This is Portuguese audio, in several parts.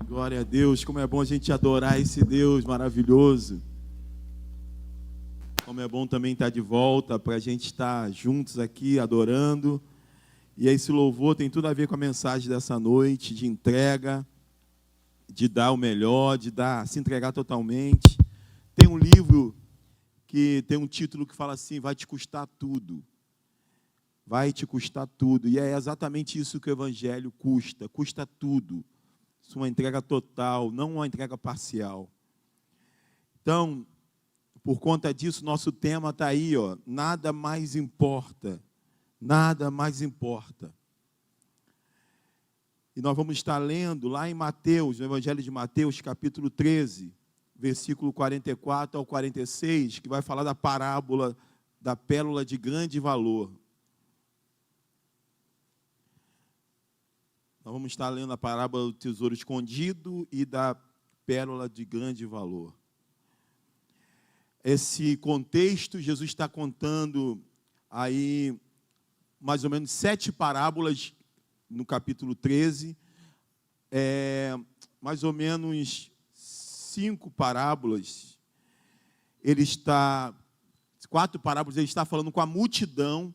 Glória a Deus, como é bom a gente adorar esse Deus maravilhoso. Como é bom também estar de volta, para a gente estar juntos aqui adorando. E esse louvor tem tudo a ver com a mensagem dessa noite, de entrega, de dar o melhor, se entregar totalmente. Tem um livro que tem um título que fala assim, vai te custar tudo. Vai te custar tudo. E é exatamente isso que o Evangelho custa tudo. Isso é uma entrega total, não uma entrega parcial. Então, por conta disso, nosso tema está aí, ó, nada mais importa. Nada mais importa. E nós vamos estar lendo lá em Mateus, no Evangelho de Mateus, capítulo 13, versículo 44 ao 46, que vai falar da parábola da pérola de grande valor. Nós vamos estar lendo a parábola do tesouro escondido e da pérola de grande valor. Esse contexto, Jesus está contando aí mais ou menos 7 parábolas no capítulo 13, mais ou menos 5 parábolas, 4 parábolas ele está falando com a multidão,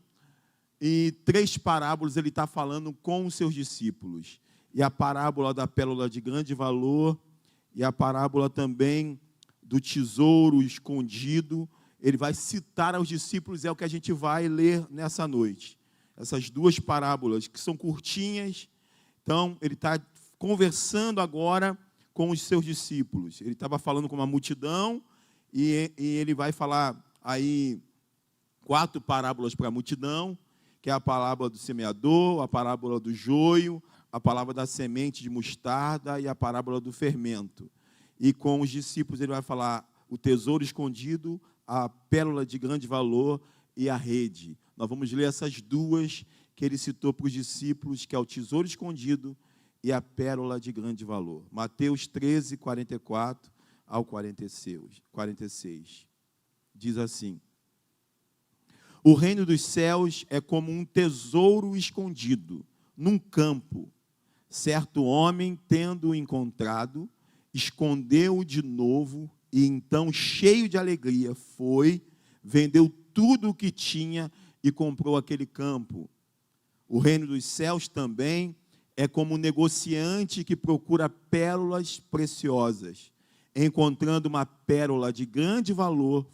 e 3 parábolas ele está falando com os seus discípulos. E a parábola da pérola de grande valor, e a parábola também do tesouro escondido, ele vai citar aos discípulos, é o que a gente vai ler nessa noite. Essas 2 parábolas, que são curtinhas. Então, ele está conversando agora com os seus discípulos. Ele estava falando com uma multidão, e ele vai falar aí 4 parábolas para a multidão, que é a parábola do semeador, a parábola do joio, a parábola da semente de mostarda e a parábola do fermento. E com os discípulos ele vai falar o tesouro escondido, a pérola de grande valor e a rede. Nós vamos ler essas 2 que ele citou para os discípulos, que é o tesouro escondido e a pérola de grande valor. Mateus 13, 44 ao 46. Diz assim: o reino dos céus é como um tesouro escondido num campo. Certo homem, tendo-o encontrado, escondeu-o de novo e então, cheio de alegria, vendeu tudo o que tinha e comprou aquele campo. O reino dos céus também é como um negociante que procura pérolas preciosas. Encontrando uma pérola de grande valor,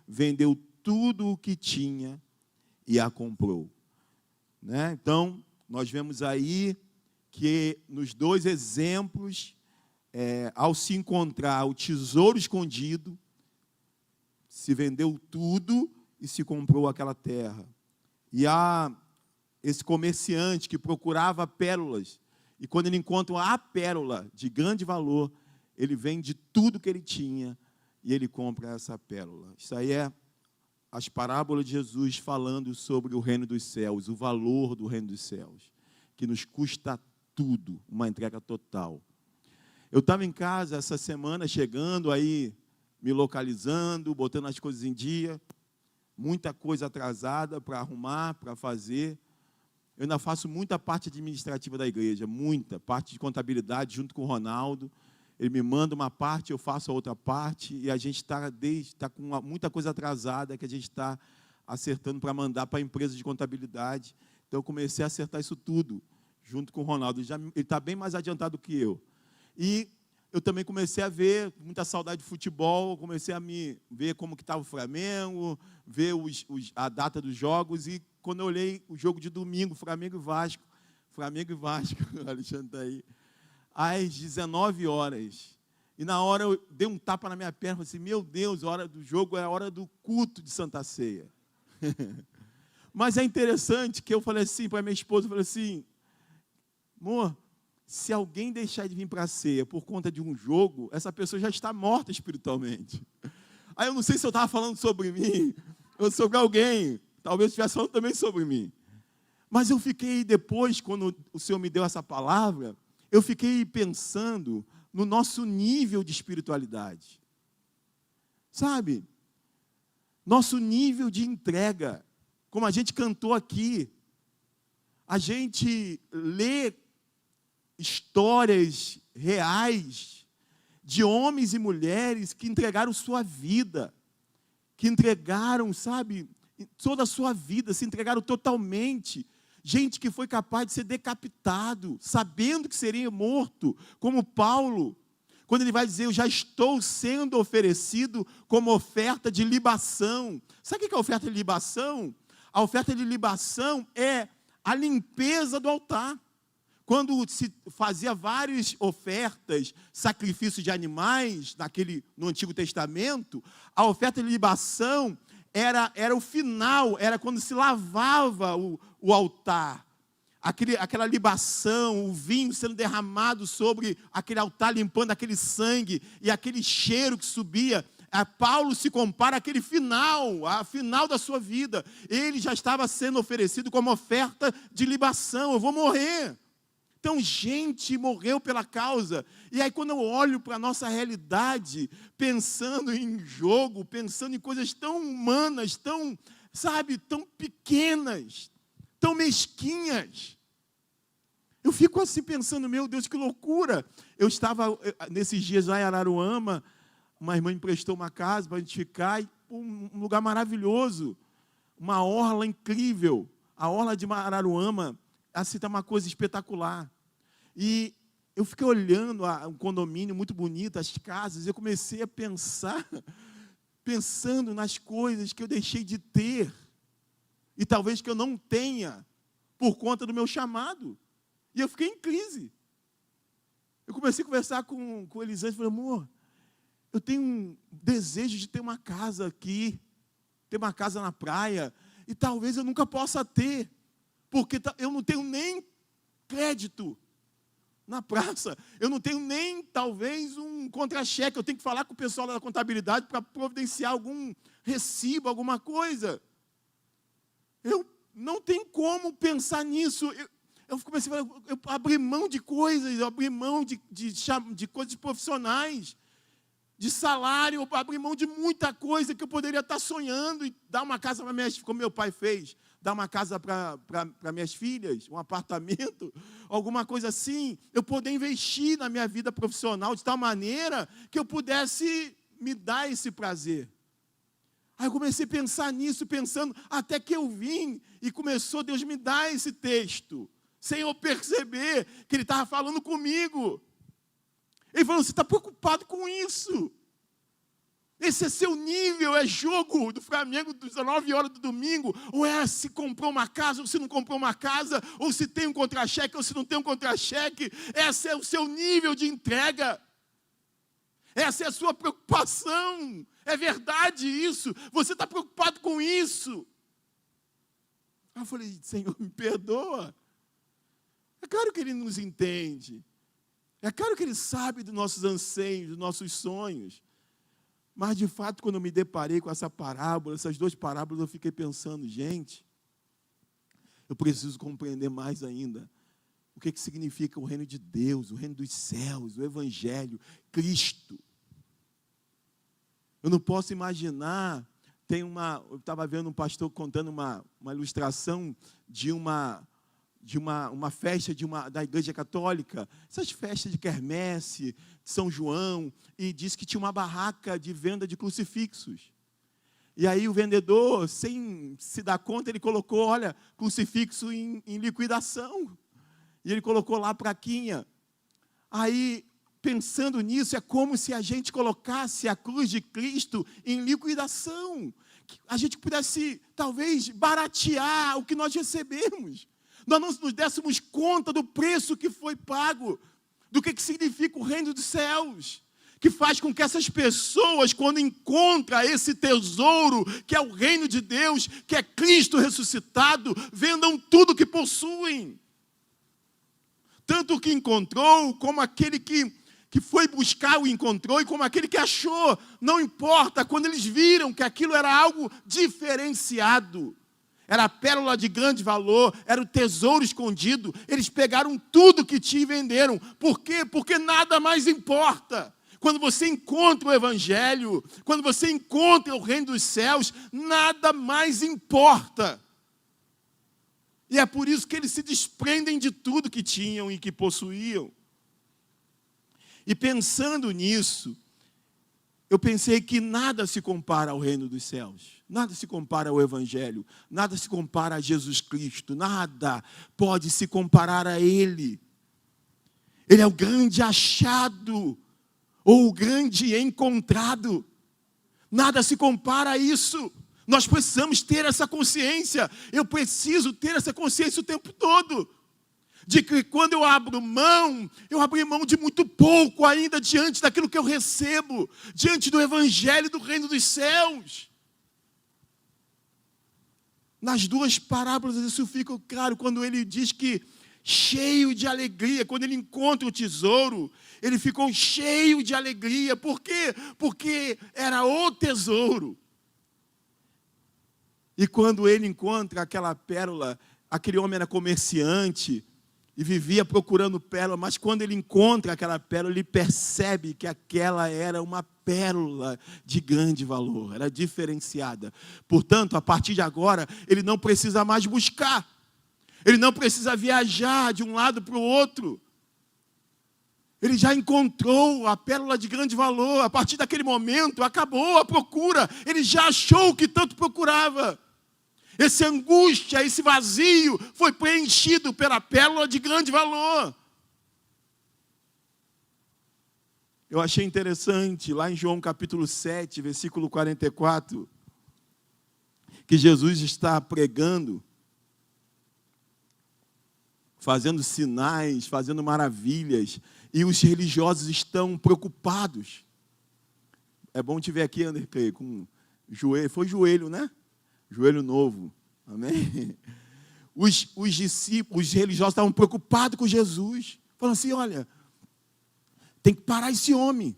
vendeu tudo o que tinha e a comprou. Né? Então, nós vemos aí que nos 2 exemplos, ao se encontrar o tesouro escondido, se vendeu tudo e se comprou aquela terra. E há esse comerciante que procurava pérolas, e quando ele encontra a pérola de grande valor, ele vende tudo que ele tinha e ele compra essa pérola. Isso aí é as parábolas de Jesus falando sobre o reino dos céus, o valor do reino dos céus, que nos custa tudo, uma entrega total. Eu estava em casa essa semana, chegando aí, me localizando, botando as coisas em dia, muita coisa atrasada para arrumar, para fazer. Eu ainda faço muita parte administrativa da igreja, muita parte de contabilidade junto com o Ronaldo. Ele me manda uma parte, eu faço a outra parte, e a gente está com muita coisa atrasada que a gente está acertando para mandar para a empresa de contabilidade. Então, eu comecei a acertar isso tudo, junto com o Ronaldo. Ele está bem mais adiantado que eu. E eu também comecei a ver, muita saudade de futebol, comecei a me ver como que estava o Flamengo, ver a data dos jogos, e quando eu olhei o jogo de domingo, Flamengo e Vasco, o Alexandre está aí, às 19 horas. E na hora eu dei um tapa na minha perna, falei assim, meu Deus, a hora do jogo é a hora do culto de Santa Ceia. Mas é interessante que eu falei assim para minha esposa, eu falei assim, amor, se alguém deixar de vir para a ceia por conta de um jogo, essa pessoa já está morta espiritualmente. Aí eu não sei se eu estava falando sobre mim, ou sobre alguém, talvez eu estivesse falando também sobre mim. Mas eu fiquei depois, quando o Senhor me deu essa palavra, eu fiquei pensando no nosso nível de espiritualidade. Sabe? Nosso nível de entrega. Como a gente cantou aqui. A gente lê histórias reais de homens e mulheres que entregaram sua vida, que entregaram, sabe, toda a sua vida, se entregaram totalmente. Gente que foi capaz de ser decapitado, sabendo que seria morto, como Paulo, quando ele vai dizer, eu já estou sendo oferecido como oferta de libação. Sabe o que é a oferta de libação? A oferta de libação é a limpeza do altar. Quando se fazia várias ofertas, sacrifícios de animais, no Antigo Testamento, a oferta de libação era o final, era quando se lavava o altar. Aquela libação, o vinho sendo derramado sobre aquele altar, limpando aquele sangue e aquele cheiro que subia. Paulo se compara àquele final, a final da sua vida. Ele já estava sendo oferecido como oferta de libação. Eu vou morrer. Então, gente morreu pela causa. E aí, quando eu olho para a nossa realidade, pensando em jogo, pensando em coisas tão humanas, tão pequenas, tão mesquinhas, eu fico assim pensando, meu Deus, que loucura. Eu estava, nesses dias lá em Araruama, uma irmã me emprestou uma casa para a gente ficar, e um lugar maravilhoso, uma orla incrível. A orla de Araruama, assim, está uma coisa espetacular. E eu fiquei olhando um condomínio muito bonito, as casas, e eu comecei a pensando nas coisas que eu deixei de ter, e talvez que eu não tenha, por conta do meu chamado. E eu fiquei em crise. Eu comecei a conversar com Elisângela, falei, amor, eu tenho um desejo de ter uma casa aqui, ter uma casa na praia, e talvez eu nunca possa ter, porque eu não tenho nem crédito na praça, eu não tenho nem, talvez, um contra-cheque, eu tenho que falar com o pessoal da contabilidade para providenciar algum recibo, alguma coisa. Eu não tenho como pensar nisso. Eu comecei a falar, eu abri mão de coisas, eu abri mão de coisas profissionais, de salário, eu abri mão de muita coisa que eu poderia estar sonhando e dar uma casa para minhas filhas, como meu pai fez, dar uma casa para minhas filhas, um apartamento, alguma coisa assim, eu poder investir na minha vida profissional de tal maneira que eu pudesse me dar esse prazer. Aí eu comecei a pensar nisso, pensando, até que eu vim e começou Deus me dar esse texto, sem eu perceber que Ele estava falando comigo. Ele falou, você está preocupado com isso? Esse é seu nível, é jogo do Flamengo, 19 horas do domingo, ou é se comprou uma casa, ou se não comprou uma casa, ou se tem um contra-cheque, ou se não tem um contra-cheque. Esse é o seu nível de entrega. Essa é a sua preocupação. É verdade isso. Você está preocupado com isso. Aí eu falei, Senhor, me perdoa. É claro que Ele nos entende. É claro que Ele sabe dos nossos anseios, dos nossos sonhos. Mas, de fato, quando eu me deparei com essa parábola, essas duas parábolas, eu fiquei pensando, gente, eu preciso compreender mais ainda o que significa o reino de Deus, o reino dos céus, o Evangelho, Cristo. Eu não posso imaginar, eu estava vendo um pastor contando uma ilustração de uma festa da Igreja Católica, essas festas de quermesse, de São João, e disse que tinha uma barraca de venda de crucifixos. E aí o vendedor, sem se dar conta, ele colocou, olha, crucifixo em liquidação. E ele colocou lá a plaquinha. Aí, pensando nisso, é como se a gente colocasse a cruz de Cristo em liquidação. Que a gente pudesse, talvez, baratear o que nós recebemos. Nós não nos dessemos conta do preço que foi pago, do que significa o reino dos céus, que faz com que essas pessoas, quando encontram esse tesouro, que é o reino de Deus, que é Cristo ressuscitado, vendam tudo que possuem. Tanto o que encontrou, como aquele que foi buscar o encontrou, e como aquele que achou, não importa, quando eles viram que aquilo era algo diferenciado, era a pérola de grande valor, era o tesouro escondido. Eles pegaram tudo que tinham e venderam. Por quê? Porque nada mais importa. Quando você encontra o Evangelho, quando você encontra o reino dos céus, nada mais importa. E é por isso que eles se desprendem de tudo que tinham e que possuíam. E pensando nisso, eu pensei que nada se compara ao reino dos céus, nada se compara ao Evangelho, nada se compara a Jesus Cristo, nada pode se comparar a Ele. Ele é o grande achado, ou o grande encontrado. Nada se compara a isso. Nós precisamos ter essa consciência. Eu preciso ter essa consciência o tempo todo. De que quando eu abro mão de muito pouco ainda diante daquilo que eu recebo, diante do Evangelho do Reino dos Céus. Nas duas parábolas isso fica claro, quando ele diz que cheio de alegria, quando ele encontra o tesouro, ele ficou cheio de alegria. Por quê? Porque era o tesouro. E quando ele encontra aquela pérola, aquele homem era comerciante e vivia procurando pérola, mas quando ele encontra aquela pérola, ele percebe que aquela era uma pérola de grande valor, era diferenciada. Portanto, a partir de agora, ele não precisa mais buscar, ele não precisa viajar de um lado para o outro. Ele já encontrou a pérola de grande valor. A partir daquele momento, acabou a procura, ele já achou o que tanto procurava. Essa angústia, esse vazio foi preenchido pela pérola de grande valor. Eu achei interessante, lá em João capítulo 7, versículo 44, que Jesus está pregando, fazendo sinais, fazendo maravilhas, e os religiosos estão preocupados. É bom te ver aqui, André, com joelho, foi joelho, né? Joelho novo, amém? Os discípulos, os religiosos estavam preocupados com Jesus, falando assim, olha, tem que parar esse homem,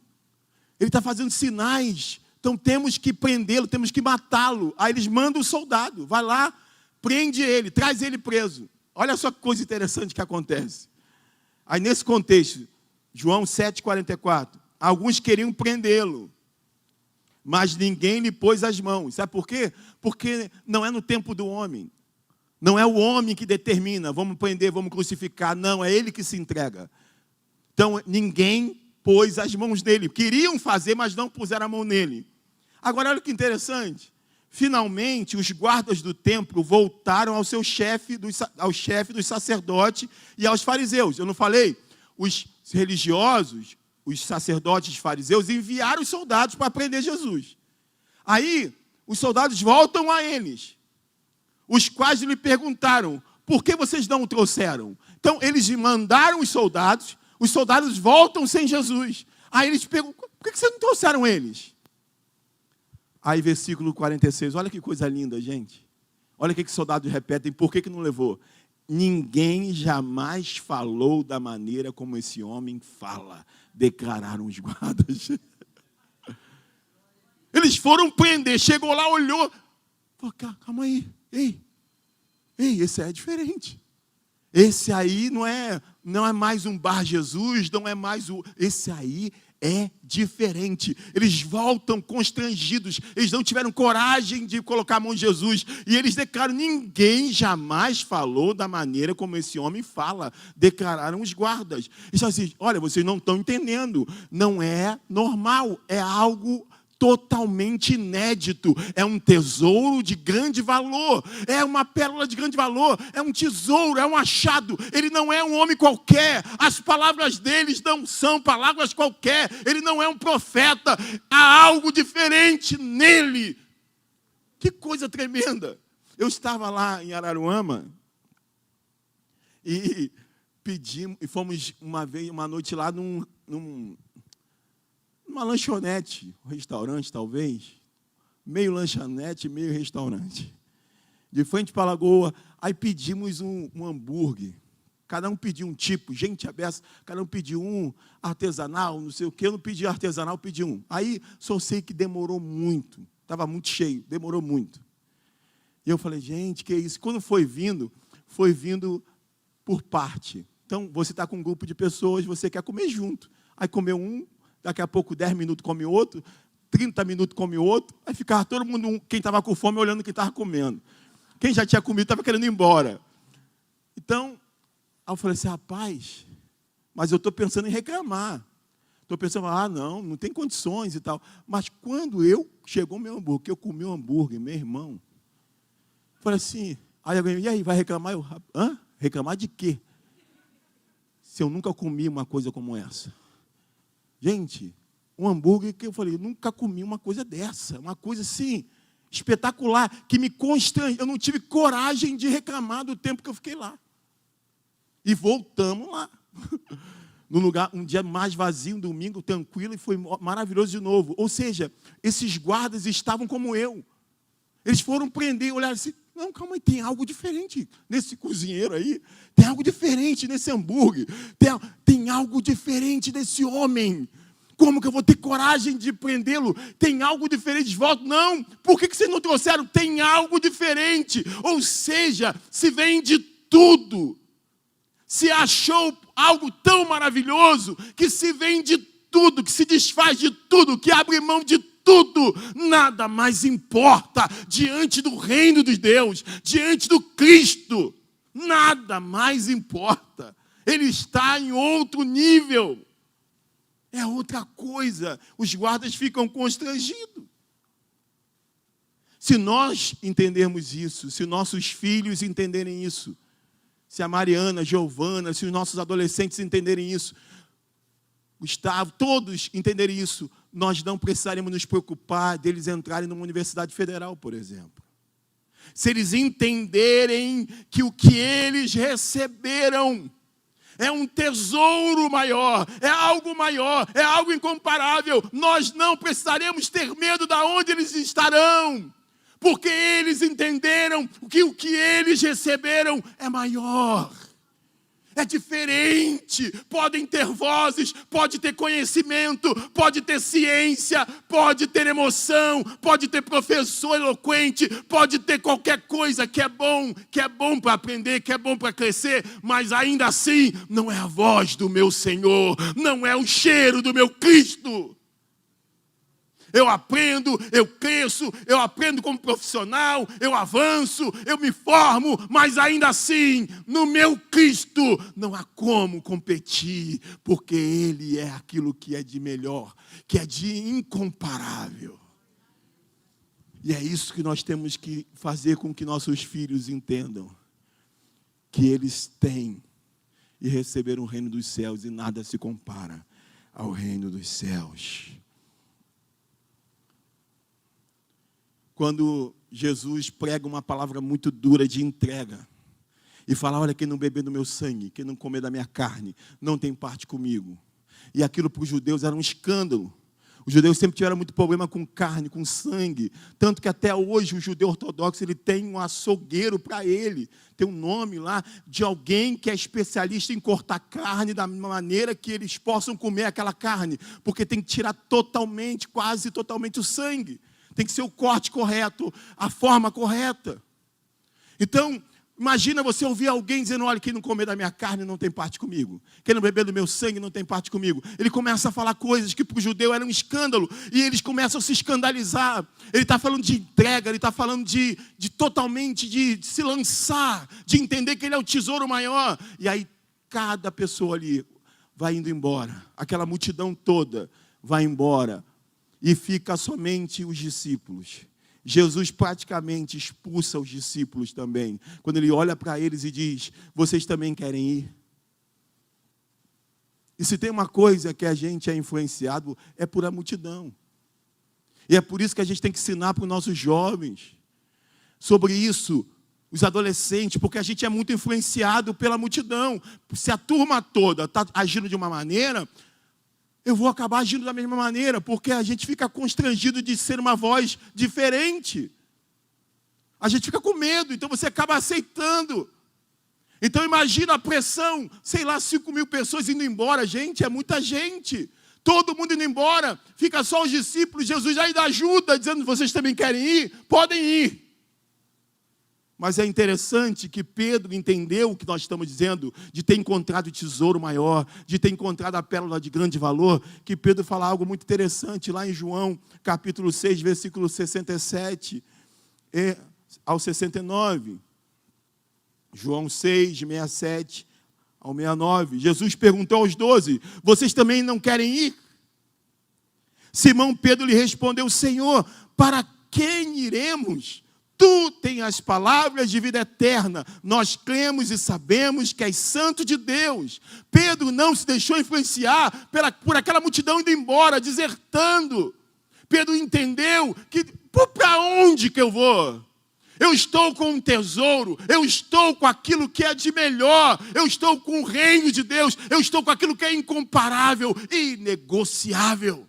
ele está fazendo sinais, então temos que prendê-lo, temos que matá-lo. Aí eles mandam o soldado, vai lá, prende ele, traz ele preso. Olha só que coisa interessante que acontece. Aí nesse contexto, João 7,44, alguns queriam prendê-lo, mas ninguém lhe pôs as mãos. Sabe por quê? Porque não é no tempo do homem. Não é o homem que determina, vamos prender, vamos crucificar. Não, é ele que se entrega. Então, ninguém pôs as mãos nele. Queriam fazer, mas não puseram a mão nele. Agora, olha que interessante. Finalmente, os guardas do templo voltaram ao chefe dos sacerdotes e aos fariseus. Eu não falei? Os religiosos, os sacerdotes fariseus enviaram os soldados para prender Jesus. Aí, os soldados voltam a eles, os quais lhe perguntaram, por que vocês não o trouxeram? Então, eles mandaram os soldados voltam sem Jesus. Aí eles perguntam, por que vocês não trouxeram eles? Aí, versículo 46, olha que coisa linda, gente. Olha o que os soldados repetem, por que não levou? Ninguém jamais falou da maneira como esse homem fala, declararam os guardas. Eles foram prender, chegou lá, olhou, falou, calma aí, ei, esse aí é diferente. Esse aí não é mais um Bar Jesus, não é mais esse aí é diferente. Eles voltam constrangidos, eles não tiveram coragem de colocar a mão em Jesus, e eles declaram, ninguém jamais falou da maneira como esse homem fala, declararam os guardas. Eles falam assim, olha, vocês não estão entendendo, não é normal, é algo totalmente inédito, é um tesouro de grande valor, é uma pérola de grande valor, é um tesouro, é um achado. Ele não é um homem qualquer, as palavras deles não são palavras qualquer, ele não é um profeta, há algo diferente nele. Que coisa tremenda. Eu estava lá em Araruama e fomos uma noite lá numa lanchonete, um restaurante talvez, meio lanchonete, meio restaurante, de frente para a Lagoa. Aí pedimos um hambúrguer, cada um pediu um tipo, gente aberta, cada um pediu um artesanal, não sei o que, eu não pedi artesanal, pedi um. Aí só sei que demorou muito, estava muito cheio, demorou muito. E eu falei, gente, que é isso? Quando foi vindo por parte. Então, você está com um grupo de pessoas, você quer comer junto. Aí comeu um, daqui a pouco 10 minutos come outro, 30 minutos come outro, aí ficava todo mundo, quem estava com fome, olhando quem estava comendo. Quem já tinha comido estava querendo ir embora. Então, aí eu falei assim, rapaz, mas eu estou pensando em reclamar. Estou pensando, não tem condições e tal. Mas quando chegou o meu hambúrguer, que eu comi o hambúrguer, meu irmão, falei assim, aí alguém, e aí, vai reclamar? Reclamar de quê? Se eu nunca comi uma coisa como essa. Gente, um hambúrguer que eu falei, nunca comi uma coisa dessa, uma coisa assim, espetacular, que me constrange. Eu não tive coragem de reclamar do tempo que eu fiquei lá. E voltamos lá. No lugar, um dia mais vazio, um domingo tranquilo, e foi maravilhoso de novo. Ou seja, esses guardas estavam como eu. Eles foram prender, olharam assim, não, calma aí, tem algo diferente nesse cozinheiro aí, tem algo diferente nesse hambúrguer, tem algo diferente nesse homem. Como que eu vou ter coragem de prendê-lo? Tem algo diferente de volta? Não, por que vocês não trouxeram? Tem algo diferente. Ou seja, se vende tudo. Se achou algo tão maravilhoso, que se vende tudo, que se desfaz de tudo, que abre mão de tudo, nada mais importa diante do reino de Deus, diante do Cristo, nada mais importa. Ele está em outro nível, é outra coisa. Os guardas ficam constrangidos. Se nós entendermos isso, se nossos filhos entenderem isso, se a Mariana, a Giovana, se os nossos adolescentes entenderem isso, Gustavo, todos entenderem isso, nós não precisaremos nos preocupar deles entrarem numa universidade federal, por exemplo. Se eles entenderem que o que eles receberam é um tesouro maior, é algo incomparável, nós não precisaremos ter medo de onde eles estarão. Porque eles entenderam que o que eles receberam é maior, é diferente. Podem ter vozes, pode ter conhecimento, pode ter ciência, pode ter emoção, pode ter professor eloquente, pode ter qualquer coisa que é bom para aprender, que é bom para crescer, mas ainda assim não é a voz do meu Senhor, não é o cheiro do meu Cristo. Eu aprendo, eu cresço, eu aprendo como profissional, eu avanço, eu me formo, mas ainda assim, no meu Cristo, não há como competir, porque Ele é aquilo que é de melhor, que é de incomparável. E é isso que nós temos que fazer com que nossos filhos entendam, que eles têm e receberam o reino dos céus e nada se compara ao reino dos céus. Quando Jesus prega uma palavra muito dura de entrega e fala, olha, quem não beber do meu sangue, quem não comer da minha carne, não tem parte comigo. E aquilo para os judeus era um escândalo. Os judeus sempre tiveram muito problema com carne, com sangue. Tanto que até hoje o judeu ortodoxo ele tem um açougueiro para ele. Tem um nome lá de alguém que é especialista em cortar carne da maneira que eles possam comer aquela carne. Porque tem que tirar totalmente, quase totalmente o sangue. Tem que ser o corte correto, a forma correta. Então, imagina você ouvir alguém dizendo, olha, quem não comer da minha carne não tem parte comigo. Quem não beber do meu sangue não tem parte comigo. Ele começa a falar coisas que para o judeu eram um escândalo. E eles começam a se escandalizar. Ele está falando de entrega, ele está falando de totalmente de se lançar, de entender que ele é o tesouro maior. E aí cada pessoa ali vai indo embora. Aquela multidão toda vai embora. E fica somente os discípulos. Jesus praticamente expulsa os discípulos também. Quando ele olha para eles e diz, vocês também querem ir? E se tem uma coisa que a gente é influenciado, é por a multidão. E é por isso que a gente tem que ensinar para os nossos jovens sobre isso, os adolescentes, porque a gente é muito influenciado pela multidão. Se a turma toda está agindo de uma maneira, eu vou acabar agindo da mesma maneira, porque a gente fica constrangido de ser uma voz diferente. A gente fica com medo, então você acaba aceitando. Então imagina a pressão, 5.000 pessoas indo embora. Gente, é muita gente. Todo mundo indo embora, fica só os discípulos. Jesus aí dá ajuda, dizendo, vocês também querem ir? Podem ir. Mas é interessante que Pedro entendeu o que nós estamos dizendo, de ter encontrado o tesouro maior, de ter encontrado a pérola de grande valor, que Pedro fala algo muito interessante lá em João, capítulo 6, versículo 67 ao 69. João 6, 67 ao 69. Jesus perguntou aos 12, vocês também não querem ir? Simão Pedro lhe respondeu: Senhor, para quem iremos? Tu tens as palavras de vida eterna. Nós cremos e sabemos que és santo de Deus. Pedro não se deixou influenciar por aquela multidão indo embora, desertando. Pedro entendeu que, para onde que eu vou? Eu estou com um tesouro, eu estou com aquilo que é de melhor, eu estou com o reino de Deus, eu estou com aquilo que é incomparável, inegociável.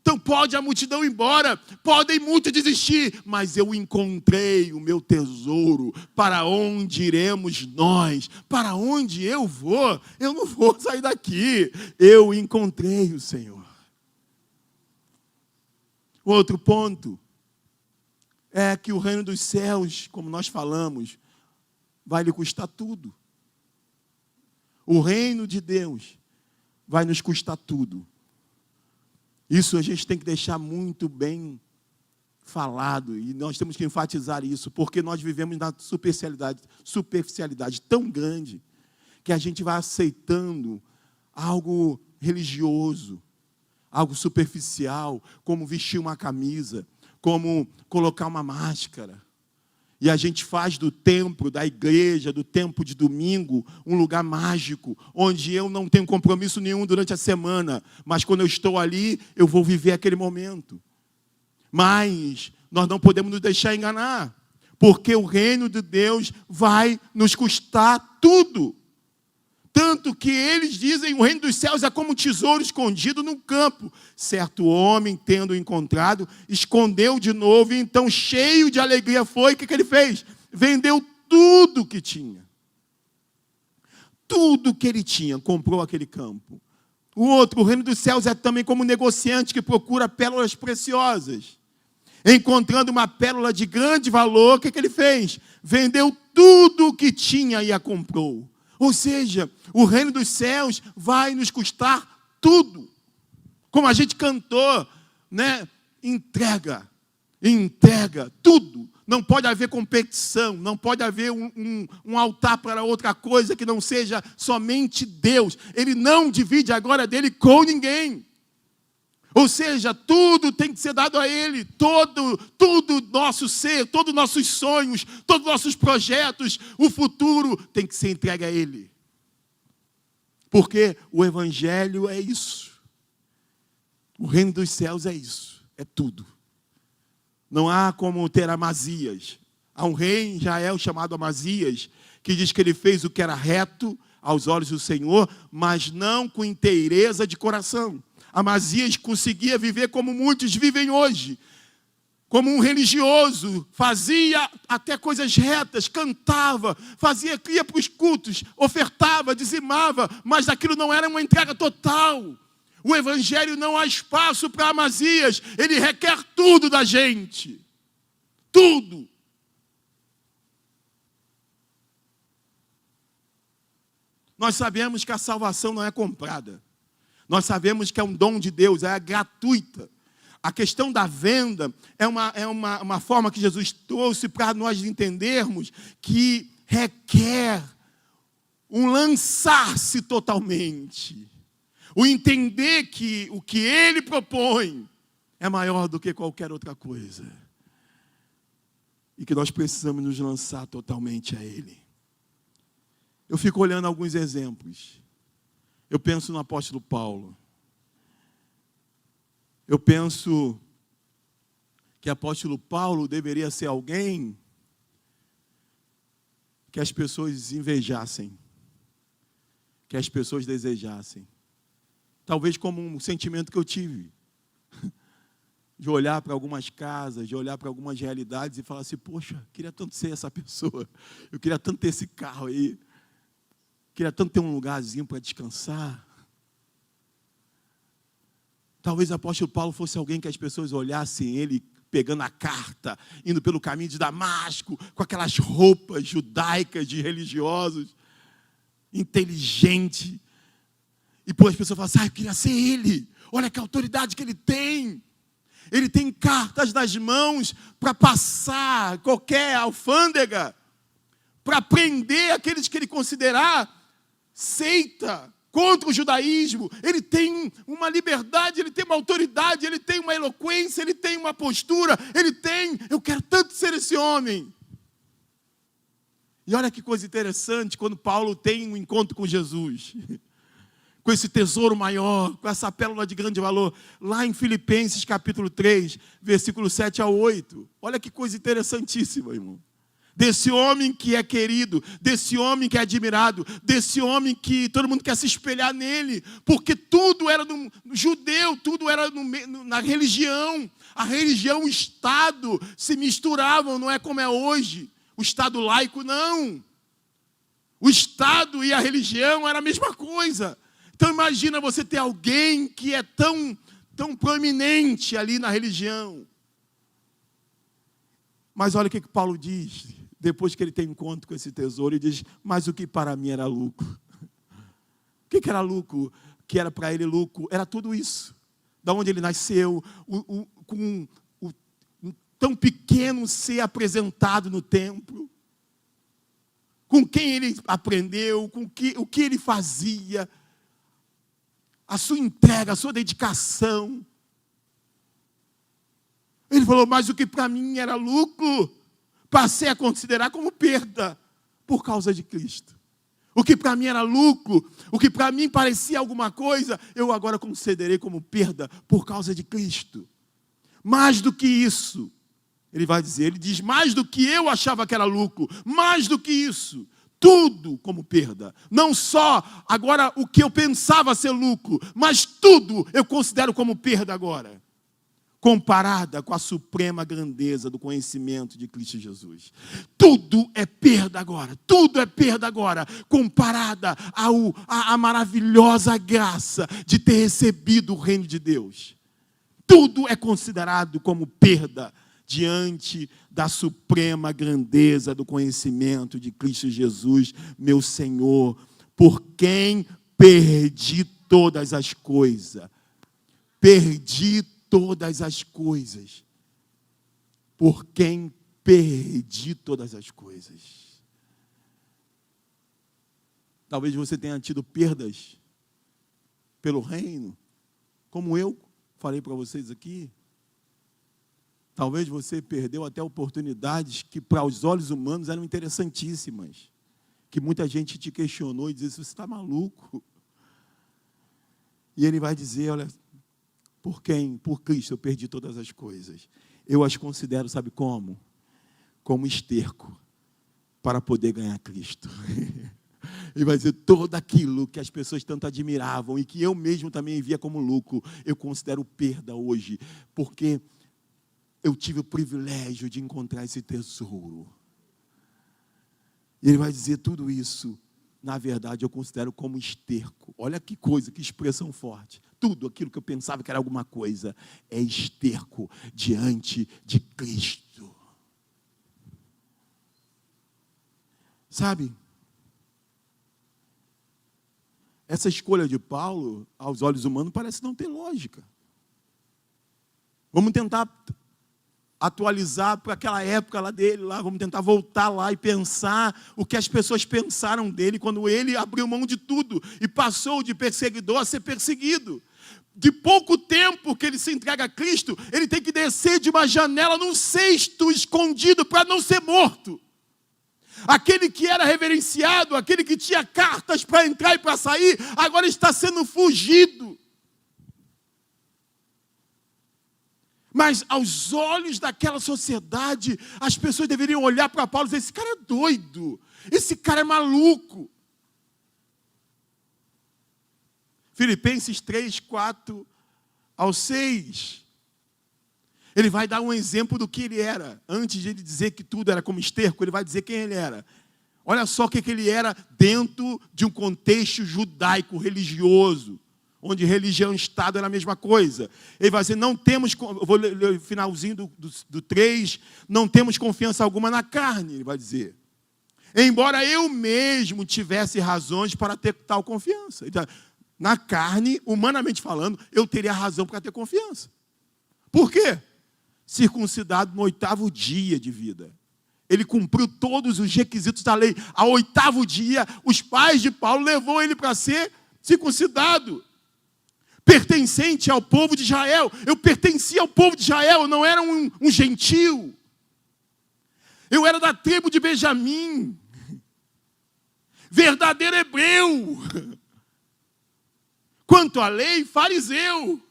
Então pode a multidão ir embora, podem muitos desistir, mas eu encontrei o meu tesouro. Para onde iremos nós? Para onde eu vou? Eu não vou sair daqui. Eu encontrei o Senhor. Outro ponto é que o reino dos céus, como nós falamos, vai lhe custar tudo. O reino de Deus vai nos custar tudo. Isso a gente tem que deixar muito bem falado, e nós temos que enfatizar isso, porque nós vivemos na superficialidade tão grande, que a gente vai aceitando algo religioso, algo superficial, como vestir uma camisa, como colocar uma máscara. E a gente faz do templo, da igreja, do templo de domingo, um lugar mágico, onde eu não tenho compromisso nenhum durante a semana, mas quando eu estou ali, eu vou viver aquele momento. Mas nós não podemos nos deixar enganar, porque o reino de Deus vai nos custar tudo. Tanto que eles dizem, o reino dos céus é como um tesouro escondido no campo. Certo homem, tendo encontrado, escondeu de novo, e então, cheio de alegria foi, o que ele fez? Vendeu tudo que tinha. Tudo que ele tinha, comprou aquele campo. O reino dos céus é também como um negociante que procura pérolas preciosas. Encontrando uma pérola de grande valor, o que ele fez? Vendeu tudo que tinha e a comprou. Ou seja, o reino dos céus vai nos custar tudo. Como a gente cantou, né? Entrega, tudo. Não pode haver competição, não pode haver um altar para outra coisa que não seja somente Deus. Ele não divide a glória dele com ninguém. Ou seja, tudo tem que ser dado a Ele, todo nosso ser, todos nossos sonhos, todos nossos projetos, o futuro tem que ser entregue a Ele. Porque o Evangelho é isso. O reino dos céus é isso, é tudo. Não há como ter Amazias. Há um rei em Israel chamado Amazias, que diz que ele fez o que era reto aos olhos do Senhor, mas não com inteireza de coração. Amazias conseguia viver como muitos vivem hoje, como um religioso, fazia até coisas retas, cantava, ia para os cultos, ofertava, dizimava, mas aquilo não era uma entrega total. O Evangelho não há espaço para Amazias, ele requer tudo da gente, tudo. Nós sabemos que a salvação não é comprada. Nós sabemos que é um dom de Deus, é gratuita. A questão da venda é uma forma que Jesus trouxe para nós entendermos que requer um lançar-se totalmente. O entender que o que Ele propõe é maior do que qualquer outra coisa. E que nós precisamos nos lançar totalmente a Ele. Eu fico olhando alguns exemplos. Eu penso no apóstolo Paulo. Eu penso que o apóstolo Paulo deveria ser alguém que as pessoas invejassem, que as pessoas desejassem. Talvez como um sentimento que eu tive, de olhar para algumas casas, de olhar para algumas realidades e falar assim, poxa, queria tanto ser essa pessoa, eu queria tanto ter esse carro aí, queria tanto ter um lugarzinho para descansar. Talvez o apóstolo Paulo fosse alguém que as pessoas olhassem ele pegando a carta, indo pelo caminho de Damasco, com aquelas roupas judaicas de religiosos, inteligente. E depois as pessoas falam assim, eu queria ser ele. Olha que autoridade que ele tem. Ele tem cartas nas mãos para passar qualquer alfândega, para prender aqueles que ele considerar seita, contra o judaísmo, ele tem uma liberdade, ele tem uma autoridade, ele tem uma eloquência, ele tem uma postura, eu quero tanto ser esse homem. E olha que coisa interessante, quando Paulo tem um encontro com Jesus, com esse tesouro maior, com essa pérola de grande valor, lá em Filipenses capítulo 3, versículo 7 a 8. Olha que coisa interessantíssima, irmão. Desse homem que é querido, desse homem que é admirado, desse homem que todo mundo quer se espelhar nele, porque tudo era no judeu, tudo era na religião. A religião e o Estado se misturavam, não é como é hoje. O Estado laico, não. O Estado e a religião era a mesma coisa. Então imagina você ter alguém que é tão proeminente ali na religião. Mas olha o que Paulo diz, depois que ele tem encontro com esse tesouro, ele diz, mas o que para mim era lucro? O que era lucro? O que era para ele lucro? Era tudo isso. Da onde ele nasceu, com o tão pequeno ser apresentado no templo, com quem ele aprendeu, o que ele fazia, a sua entrega, a sua dedicação. Ele falou, mas o que para mim era lucro, passei a considerar como perda por causa de Cristo. O que para mim era lucro, o que para mim parecia alguma coisa, eu agora considerei como perda por causa de Cristo. Mais do que isso, ele diz, mais do que eu achava que era lucro, mais do que isso, tudo como perda. Não só agora o que eu pensava ser lucro, mas tudo eu considero como perda agora, comparada com a suprema grandeza do conhecimento de Cristo Jesus. Tudo é perda agora, comparada à maravilhosa graça de ter recebido o reino de Deus. Tudo é considerado como perda diante da suprema grandeza do conhecimento de Cristo Jesus, meu Senhor, por quem perdi todas as coisas. Perdi todas as coisas. Por quem perdi todas as coisas. Talvez você tenha tido perdas pelo reino, como eu falei para vocês aqui. Talvez você perdeu até oportunidades que para os olhos humanos eram interessantíssimas. Que muita gente te questionou e disse, você está maluco? E ele vai dizer, olha, por quem? Por Cristo eu perdi todas as coisas. Eu as considero, sabe como? Como esterco para poder ganhar Cristo. Ele vai dizer, tudo aquilo que as pessoas tanto admiravam e que eu mesmo também via como lucro, eu considero perda hoje, porque eu tive o privilégio de encontrar esse tesouro. E ele vai dizer tudo isso, na verdade, eu considero como esterco. Olha que coisa, que expressão forte. Tudo aquilo que eu pensava que era alguma coisa, é esterco diante de Cristo. Sabe? Essa escolha de Paulo, aos olhos humanos, parece não ter lógica. Vamos tentar atualizar para aquela época lá dele, vamos tentar voltar lá e pensar o que as pessoas pensaram dele quando ele abriu mão de tudo e passou de perseguidor a ser perseguido. De pouco tempo que ele se entrega a Cristo, ele tem que descer de uma janela num cesto escondido para não ser morto. Aquele que era reverenciado, aquele que tinha cartas para entrar e para sair, agora está sendo fugido. Mas aos olhos daquela sociedade, as pessoas deveriam olhar para Paulo e dizer, esse cara é doido, esse cara é maluco. Filipenses 3, 4 ao 6. Ele vai dar um exemplo do que ele era. Antes de ele dizer que tudo era como esterco, ele vai dizer quem ele era. Olha só o que ele era dentro de um contexto judaico, religioso, onde religião e Estado era a mesma coisa. Ele vai dizer, não temos, vou ler o finalzinho do 3, não temos confiança alguma na carne, ele vai dizer. Embora eu mesmo tivesse razões para ter tal confiança. Então, na carne, humanamente falando, eu teria razão para ter confiança. Por quê? Circuncidado no 8º dia de vida. Ele cumpriu todos os requisitos da lei. Ao 8º dia, os pais de Paulo levou ele para ser circuncidado, pertencente ao povo de Israel. Eu pertencia ao povo de Israel, eu não era um gentil. Eu era da tribo de Benjamim, verdadeiro hebreu. Quanto à lei, fariseu.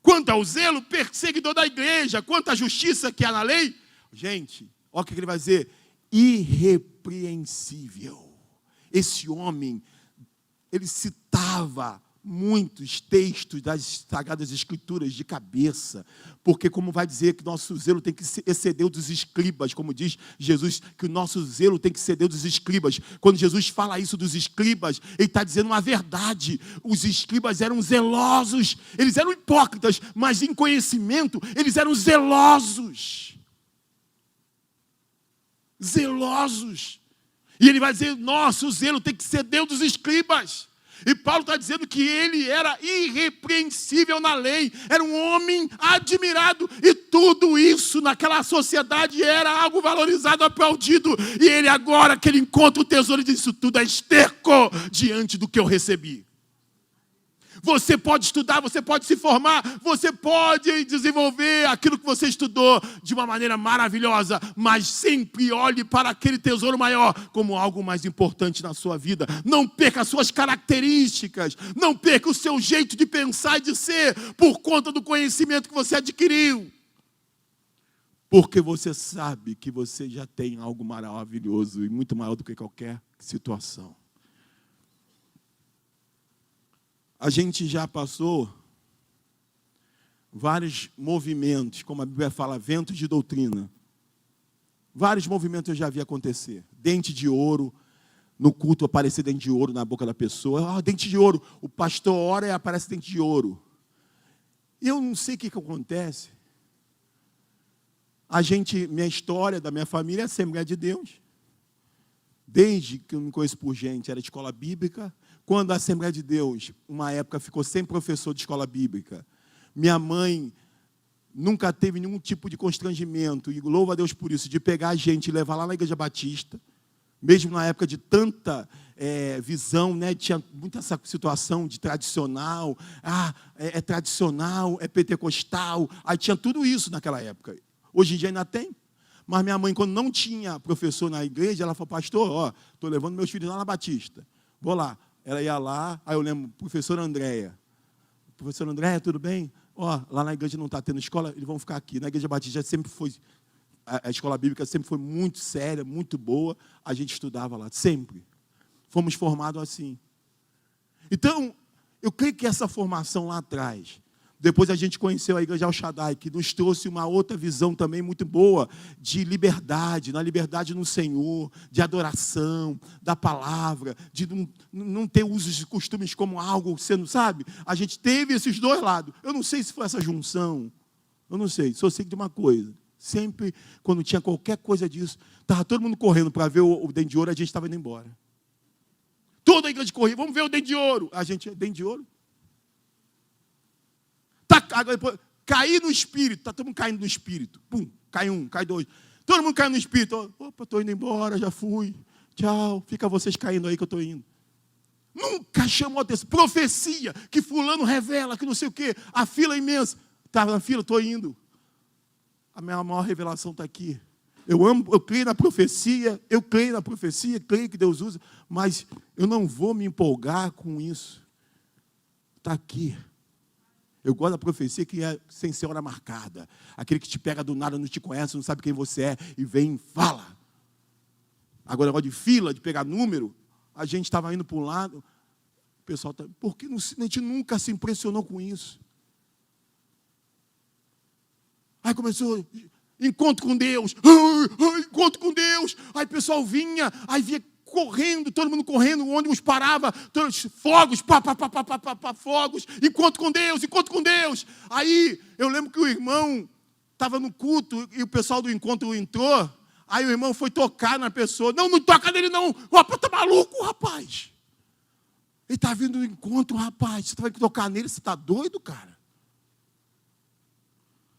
Quanto ao zelo, perseguidor da igreja. Quanto à justiça que há na lei, gente, olha o que ele vai dizer: irrepreensível. Esse homem, ele citava muitos textos das Sagradas Escrituras de cabeça, porque, como vai dizer, que nosso zelo tem que exceder o dos escribas, como diz Jesus, que o nosso zelo tem que exceder o dos escribas. Quando Jesus fala isso dos escribas, ele está dizendo uma verdade. Os escribas eram zelosos, eles eram hipócritas, mas em conhecimento, eles eram zelosos. Zelosos. E ele vai dizer, nosso zelo tem que exceder o dos escribas. E Paulo está dizendo que ele era irrepreensível na lei, era um homem admirado, e tudo isso naquela sociedade era algo valorizado, aplaudido, e ele agora que ele encontra o tesouro, diz: isso tudo é esterco diante do que eu recebi. Você pode estudar, você pode se formar, você pode desenvolver aquilo que você estudou de uma maneira maravilhosa, mas sempre olhe para aquele tesouro maior como algo mais importante na sua vida. Não perca as suas características, não perca o seu jeito de pensar e de ser por conta do conhecimento que você adquiriu. Porque você sabe que você já tem algo maravilhoso e muito maior do que qualquer situação. A gente já passou vários movimentos, como a Bíblia fala, ventos de doutrina. Vários movimentos eu já vi acontecer. Dente de ouro, no culto aparecer dente de ouro na boca da pessoa. Ah, dente de ouro. O pastor ora e aparece dente de ouro. E eu não sei o que acontece. Minha história da minha família é Assembleia de Deus. Desde que eu me conheço por gente, era de escola bíblica. Quando a Assembleia de Deus, uma época, ficou sem professor de escola bíblica, minha mãe nunca teve nenhum tipo de constrangimento, e louva a Deus por isso, de pegar a gente e levar lá na Igreja Batista, mesmo na época de tanta visão, né? Tinha muita essa situação de tradicional, é tradicional, é pentecostal, aí tinha tudo isso naquela época. Hoje em dia ainda tem. Mas minha mãe, quando não tinha professor na igreja, ela falou: pastor, estou levando meus filhos lá na Batista, vou lá. Ela ia lá, aí eu lembro, professora Andréia, tudo bem? Lá na igreja não está tendo escola, eles vão ficar aqui. Na Igreja Batista sempre foi, a escola bíblica sempre foi muito séria, muito boa, a gente estudava lá, sempre. Fomos formados assim. Então, eu creio que essa formação lá atrás, depois a gente conheceu a Igreja El Shaddai, que nos trouxe uma outra visão também muito boa de liberdade, na liberdade no Senhor, de adoração, da palavra, de não ter usos e costumes como algo sendo, sabe? A gente teve esses dois lados. Eu não sei se foi essa junção, eu não sei, só sei de uma coisa. Sempre, quando tinha qualquer coisa disso, estava todo mundo correndo para ver o dente de ouro, a gente estava indo embora. Toda a igreja corria, vamos ver o dente de ouro. A gente, dente de ouro? Agora, depois, cair no espírito, está todo mundo caindo no espírito. Pum, cai um, cai dois. Todo mundo cai no espírito. Opa, estou indo embora, já fui. Tchau, fica vocês caindo aí que eu estou indo. Nunca chamou atenção. Profecia, que fulano revela, que não sei o quê. A fila é imensa. Estava na fila, estou indo. A minha maior revelação está aqui. Eu creio na profecia, creio que Deus usa, mas eu não vou me empolgar com isso. Está aqui. Eu gosto da profecia que é sem ser hora marcada. Aquele que te pega do nada, não te conhece, não sabe quem você é, e vem e fala. Agora, negócio de fila, de pegar número, a gente estava indo para um lado, o pessoal está... Porque a gente nunca se impressionou com isso. Aí começou, encontro com Deus, encontro com Deus. Aí o pessoal vinha, aí via correndo, todo mundo correndo, o ônibus parava, fogos, fogos, encontro com Deus. Aí eu lembro que o irmão estava no culto e o pessoal do encontro entrou, aí o irmão foi tocar na pessoa. Não toca nele não, o rapaz está maluco, rapaz. Ele está vindo do encontro, rapaz, você vai tocar nele, você está doido, cara?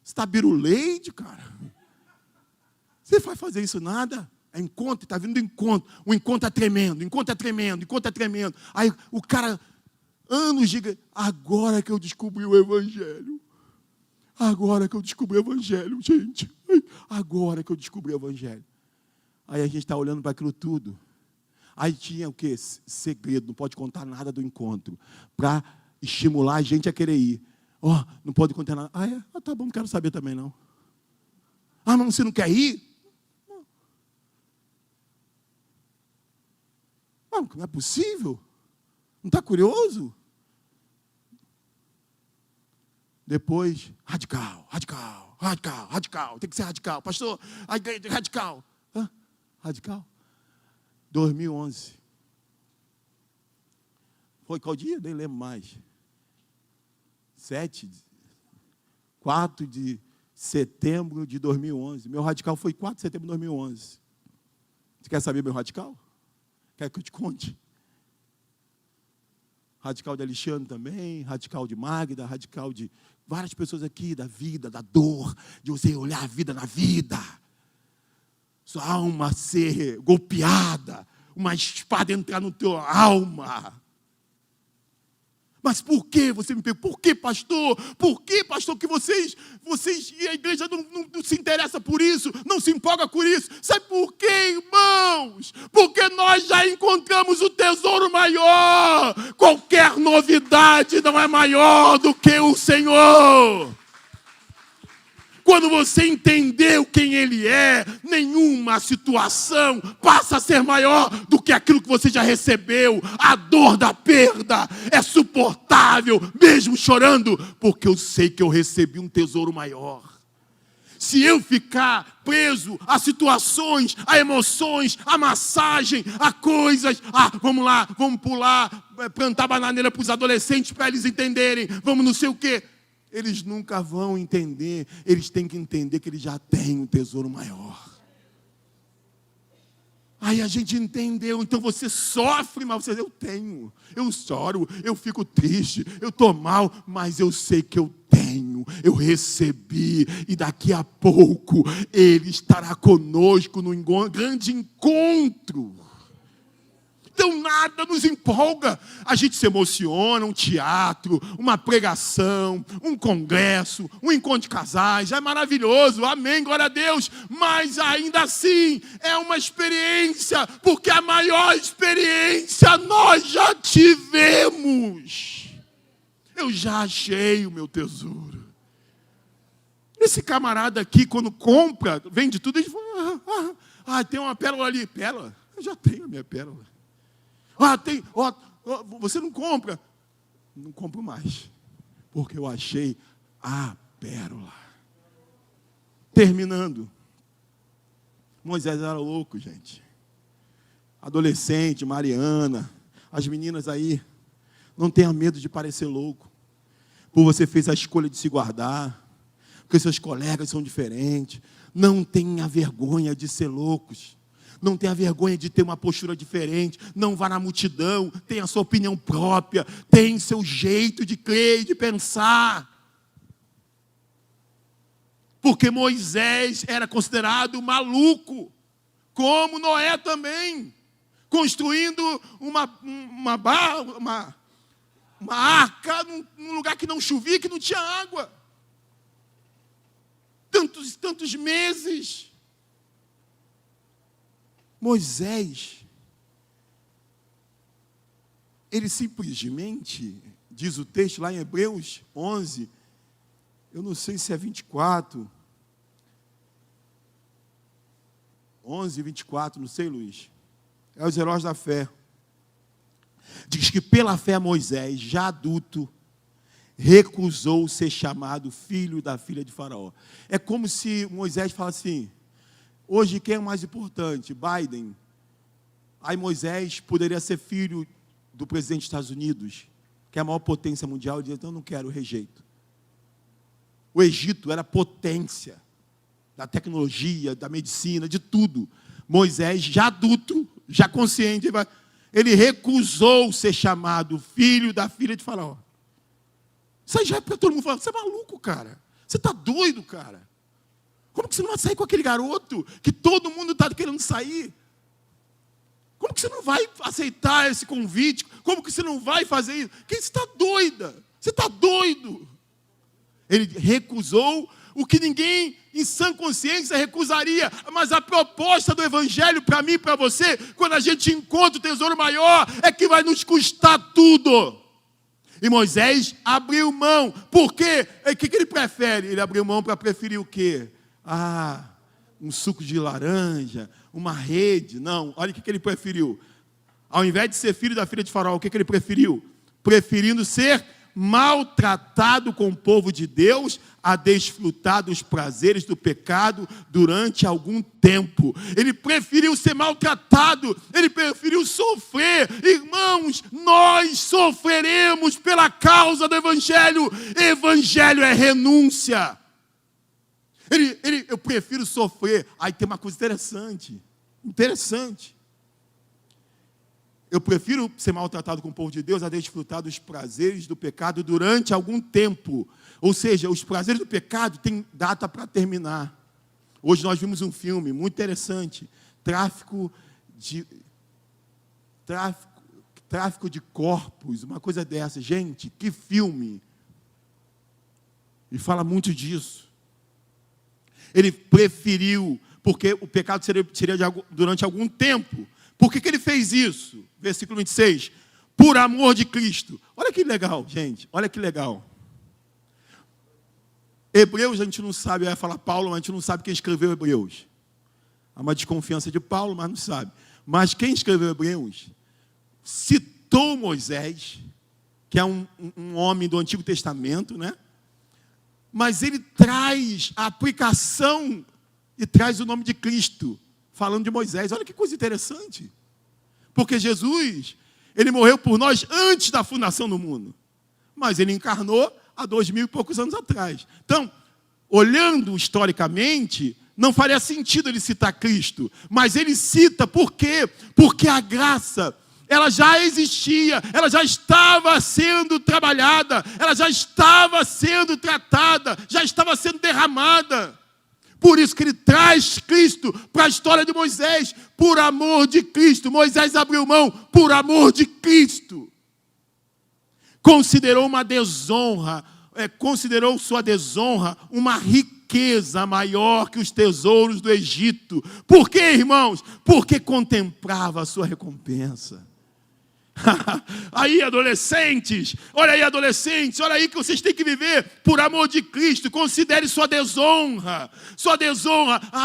Você está biruleide, cara? Você vai fazer isso nada? É encontro, está vindo do encontro. O encontro é tremendo. Aí o cara anos de igreja. Agora que eu descobri o Evangelho. Agora que eu descobri o Evangelho, gente. Agora que eu descobri o Evangelho. Aí a gente está olhando para aquilo tudo. Aí tinha o quê? Segredo, não pode contar nada do encontro. Para estimular a gente a querer ir. Não pode contar nada. Tá bom, não quero saber também não. Mas você não quer ir? Não é possível. Não está curioso? Depois, radical. Tem que ser radical. Pastor, a igreja é radical. Radical? 2011. Foi qual dia? Nem lembro mais. 4 de setembro de 2011. Meu radical foi 4 de setembro de 2011. Você quer saber meu radical? Quer que eu te conte? Radical de Alexandre também, radical de Magda, radical de várias pessoas aqui, da vida, da dor, de você olhar a vida na vida. Sua alma ser golpeada, uma espada entrar no teu alma. Mas por que, você me pergunta, por que, pastor? Por que, pastor, que vocês e a igreja não se interessa por isso, não se empolga por isso? Sabe por quê, irmãos? Porque nós já encontramos o tesouro maior. Qualquer novidade não é maior do que o Senhor. Quando você entendeu quem Ele é, nenhuma situação passa a ser maior do que aquilo que você já recebeu. A dor da perda é suportável, mesmo chorando, porque eu sei que eu recebi um tesouro maior. Se eu ficar preso a situações, a emoções, a massagem, a coisas, vamos lá, vamos pular, plantar bananeira para os adolescentes para eles entenderem, vamos não sei o quê. Eles nunca vão entender, eles têm que entender que eles já têm um tesouro maior. Aí a gente entendeu, então você sofre, mas você, eu choro, eu fico triste, eu estou mal, mas eu sei que eu tenho, eu recebi, e daqui a pouco Ele estará conosco no grande encontro. Então nada nos empolga, a gente se emociona, um teatro, uma pregação, um congresso, um encontro de casais, é maravilhoso, amém, glória a Deus, mas ainda assim é uma experiência, porque a maior experiência nós já tivemos. Eu já achei o meu tesouro. Esse camarada aqui, quando compra, vende tudo, ele fala, tem uma pérola ali, pérola? Eu já tenho a minha pérola. Você não compra? Não compro mais, porque eu achei a pérola. Terminando. Moisés era louco, gente. Adolescente, Mariana, as meninas aí, não tenha medo de parecer louco. Por você fez a escolha de se guardar, porque seus colegas são diferentes. Não tenha vergonha de ser loucos. Não tenha vergonha de ter uma postura diferente. Não vá na multidão. Tenha a sua opinião própria. Tenha seu jeito de crer e de pensar. Porque Moisés era considerado maluco. Como Noé também. Construindo uma arca num lugar que não chovia, que não tinha água. Tantos meses. Moisés, ele simplesmente, diz o texto lá em Hebreus 11, eu não sei se é 24, 11, 24, não sei, Luiz, é os heróis da fé. Diz que pela fé Moisés, já adulto, recusou ser chamado filho da filha de Faraó. É como se Moisés falasse assim, hoje quem é mais importante? Biden. Aí Moisés poderia ser filho do presidente dos Estados Unidos, que é a maior potência mundial, e diz, então eu não quero, eu rejeito. O Egito era potência da tecnologia, da medicina, de tudo. Moisés, já adulto, já consciente, ele recusou ser chamado filho da filha de Faraó. Isso aí já é para todo mundo falar, você é maluco, cara. Você está doido, cara. Como que você não vai sair com aquele garoto que todo mundo está querendo sair? Como que você não vai aceitar esse convite? Como que você não vai fazer isso? Que você está doida? Você está doido? Ele recusou o que ninguém em sã consciência recusaria. Mas a proposta do evangelho para mim e para você, quando a gente encontra o tesouro maior, é que vai nos custar tudo. E Moisés abriu mão. Por quê? O que ele prefere? Ele abriu mão para preferir o quê? Um suco de laranja, uma rede. Não, olha o que ele preferiu. Ao invés de ser filho da filha de Faraó, o que ele preferiu? Preferindo ser maltratado com o povo de Deus, a desfrutar dos prazeres do pecado durante algum tempo. Ele preferiu ser maltratado, ele preferiu sofrer. Irmãos, nós sofreremos pela causa do evangelho. Evangelho é renúncia. Eu prefiro sofrer. Aí tem uma coisa interessante. Eu prefiro ser maltratado com o povo de Deus a desfrutar dos prazeres do pecado durante algum tempo. Ou seja, os prazeres do pecado têm data para terminar. Hoje nós vimos um filme muito interessante. Tráfico de corpos, uma coisa dessa. Gente, que filme. E fala muito disso. Ele preferiu, porque o pecado seria durante algum tempo. Por que ele fez isso? Versículo 26. Por amor de Cristo. Olha que legal, gente. Olha que legal. Hebreus, a gente não sabe, eu ia falar Paulo, mas a gente não sabe quem escreveu Hebreus. Há uma desconfiança de Paulo, mas não sabe. Mas quem escreveu Hebreus citou Moisés, que é um homem do Antigo Testamento, né? Mas ele traz a aplicação e traz o nome de Cristo, falando de Moisés. Olha que coisa interessante. Porque Jesus, ele morreu por nós antes da fundação do mundo. Mas ele encarnou há 2000 e poucos anos atrás. Então, olhando historicamente, não faria sentido ele citar Cristo. Mas ele cita, por quê? Porque a graça, ela já existia, ela já estava sendo trabalhada, ela já estava sendo tratada, já estava sendo derramada. Por isso que ele traz Cristo para a história de Moisés, por amor de Cristo. Moisés abriu mão por amor de Cristo. Considerou sua desonra uma riqueza maior que os tesouros do Egito. Por quê, irmãos? Porque contemplava a sua recompensa. Aí, adolescentes, olha aí que vocês têm que viver por amor de Cristo. Considere sua desonra.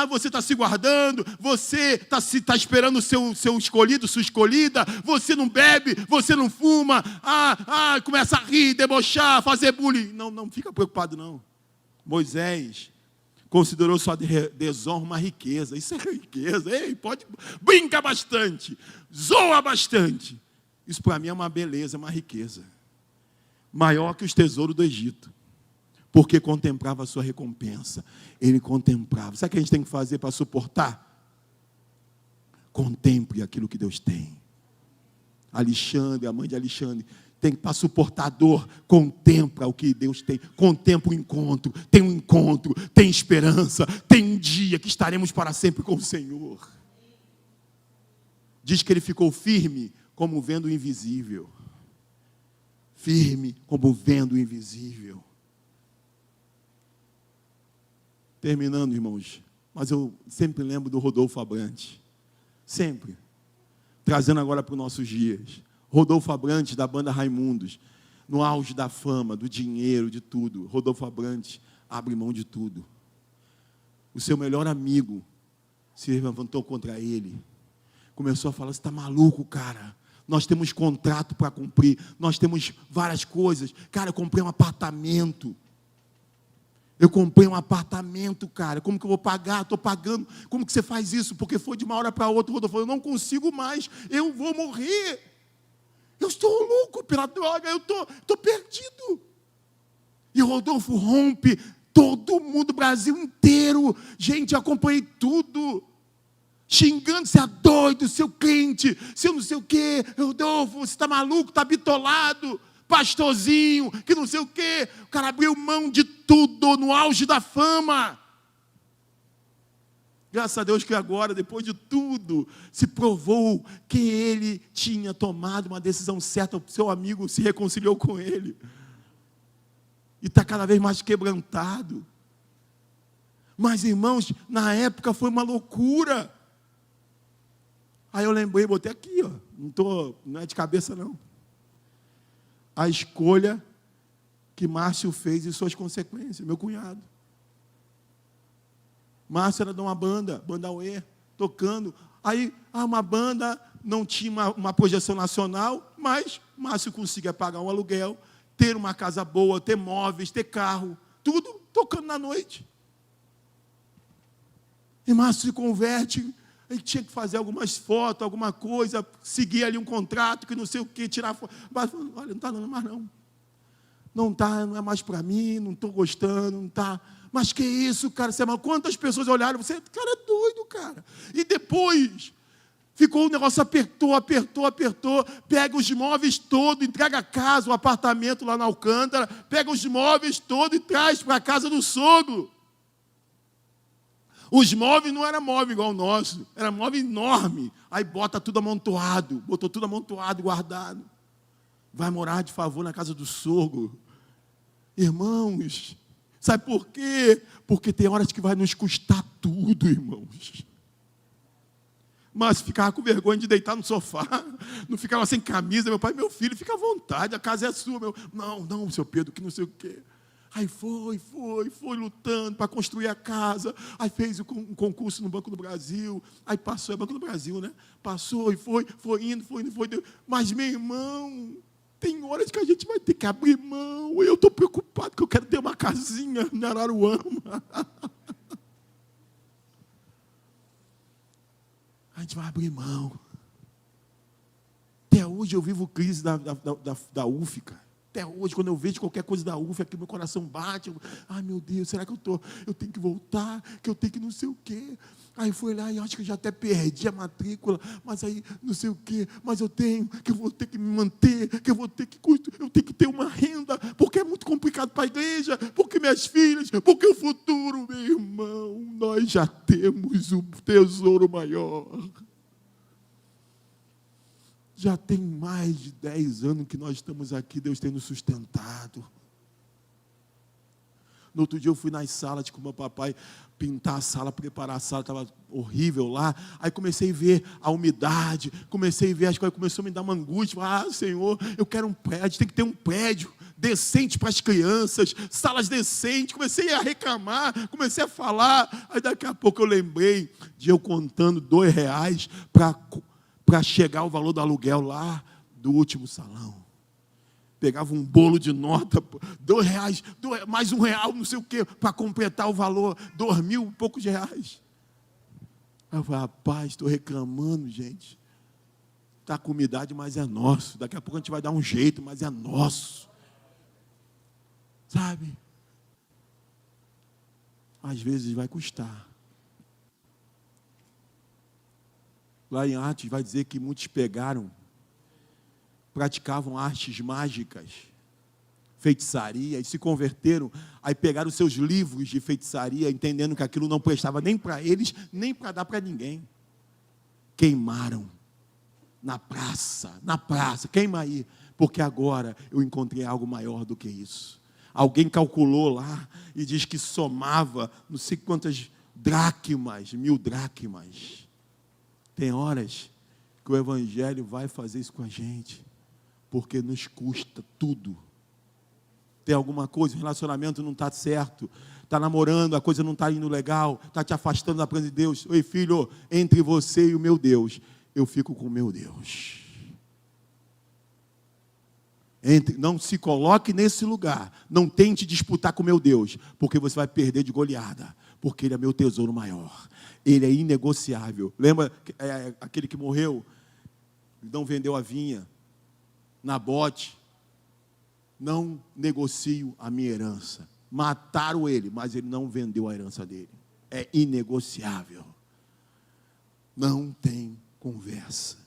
Você está se guardando, você está esperando o seu escolhido, sua escolhida, você não bebe, você não fuma, começa a rir, debochar, fazer bullying. Não fica preocupado não. Moisés considerou sua desonra uma riqueza. Isso é riqueza. Pode brincar bastante, zoa bastante. Isso para mim é uma beleza, uma riqueza. Maior que os tesouros do Egito. Porque contemplava a sua recompensa. Ele contemplava. Sabe o que a gente tem que fazer para suportar? Contemple aquilo que Deus tem. Alexandre, a mãe de Alexandre, tem para suportar a dor, contempla o que Deus tem. Contempla o encontro. Tem um encontro, tem esperança. Tem um dia que estaremos para sempre com o Senhor. Diz que ele ficou firme como vendo o invisível. Firme como vendo o invisível. Terminando, irmãos. Mas eu sempre lembro do Rodolfo Abrantes. Sempre. Trazendo agora para os nossos dias. Rodolfo Abrantes, da banda Raimundos. No auge da fama, do dinheiro, de tudo. Rodolfo Abrantes abre mão de tudo. O seu melhor amigo se levantou contra ele. Começou a falar, você está maluco, cara? Nós temos contrato para cumprir, nós temos várias coisas. Cara, eu comprei um apartamento. Cara. Como que eu vou pagar? Estou pagando. Como que você faz isso? Porque foi de uma hora para outra. O Rodolfo falou, eu não consigo mais. Eu vou morrer. Eu estou louco pela droga. Eu estou perdido. E o Rodolfo rompe. Todo mundo, Brasil inteiro. Gente, eu acompanhei tudo. Xingando, você é doido, seu crente, seu não sei o quê, Rodolfo, você está maluco, está bitolado, pastorzinho, que não sei o quê. O cara abriu mão de tudo no auge da fama. Graças a Deus que agora, depois de tudo, se provou que ele tinha tomado uma decisão certa, o seu amigo se reconciliou com ele. E está cada vez mais quebrantado. Mas, irmãos, na época foi uma loucura. Aí eu lembrei, botei aqui, ó, não é de cabeça não. A escolha que Márcio fez e suas consequências, meu cunhado. Márcio era de uma banda Uê, tocando. Aí, uma banda não tinha uma projeção nacional, mas Márcio conseguia pagar um aluguel, ter uma casa boa, ter móveis, ter carro, tudo tocando na noite. E Márcio se converte, ele tinha que fazer algumas fotos, alguma coisa, seguir ali um contrato, que não sei o que, tirar foto. Mas, olha, não está dando mais não. Não está, não é mais para mim, não estou gostando, não está. Mas que isso, cara? Quantas pessoas olharam, você, cara, é doido, cara. E depois, ficou o negócio, apertou, pega os móveis todos, entrega a casa, o apartamento lá na Alcântara, pega os móveis todos e traz para a casa do sogro. Os móveis não eram móveis igual o nosso, era móvel enorme. Aí botou tudo amontoado, guardado. Vai morar de favor na casa do sogro. Irmãos, sabe por quê? Porque tem horas que vai nos custar tudo, irmãos. Mas ficava com vergonha de deitar no sofá, não ficava sem camisa. Meu pai, meu filho, fica à vontade, a casa é sua. Não, seu Pedro, que não sei o quê. Aí foi lutando para construir a casa. Aí fez um concurso no Banco do Brasil. Aí passou, é Banco do Brasil, né? Passou e foi indo. Mas, meu irmão, tem horas que a gente vai ter que abrir mão. Eu estou preocupado, que eu quero ter uma casinha em Araruama. A gente vai abrir mão. Até hoje eu vivo crise da UF, cara. Até hoje, quando eu vejo qualquer coisa da UF, aqui meu coração bate. Ai, meu Deus, será que eu tenho que voltar? Que eu tenho que não sei o quê. Aí foi lá e acho que eu já até perdi a matrícula. Mas aí, não sei o quê. Mas eu vou ter que me manter, que eu tenho que ter uma renda, porque é muito complicado para a igreja, porque minhas filhas, porque o futuro, meu irmão, nós já temos um tesouro maior. Já tem mais de 10 anos que nós estamos aqui, Deus tem nos sustentado. No outro dia eu fui nas salas com o meu papai, pintar a sala, preparar a sala, estava horrível lá. Aí comecei a ver a umidade, comecei a ver as coisas, começou a me dar uma angústia. Senhor, eu quero um prédio, tem que ter um prédio decente para as crianças, salas decentes. Comecei a reclamar, comecei a falar. Aí daqui a pouco eu lembrei de eu contando R$2 para chegar o valor do aluguel lá do último salão. Pegava um bolo de nota, R$2, mais R$1, não sei o quê, para completar o valor, 2.000 e poucos reais. Aí eu falei, rapaz, estou reclamando, gente. Está com umidade, mas é nosso. Daqui a pouco a gente vai dar um jeito, mas é nosso. Sabe? Às vezes vai custar. Lá em Atos vai dizer que muitos praticavam artes mágicas, feitiçaria, e se converteram, aí pegaram seus livros de feitiçaria, entendendo que aquilo não prestava nem para eles, nem para dar para ninguém. Queimaram na praça, queima aí, porque agora eu encontrei algo maior do que isso. Alguém calculou lá e diz que somava não sei quantas dracmas, 1.000 dracmas. Tem horas que o Evangelho vai fazer isso com a gente, porque nos custa tudo. Tem alguma coisa, o relacionamento não está certo, está namorando, a coisa não está indo legal, está te afastando da presença de Deus. Oi, filho, entre você e o meu Deus, eu fico com o meu Deus. Não se coloque nesse lugar, não tente disputar com o meu Deus, porque você vai perder de goleada, porque Ele é meu tesouro maior. Ele é inegociável. Lembra aquele que morreu? Não vendeu a vinha. Nabote, não negocio a minha herança. Mataram ele, mas ele não vendeu a herança dele. É inegociável. Não tem conversa.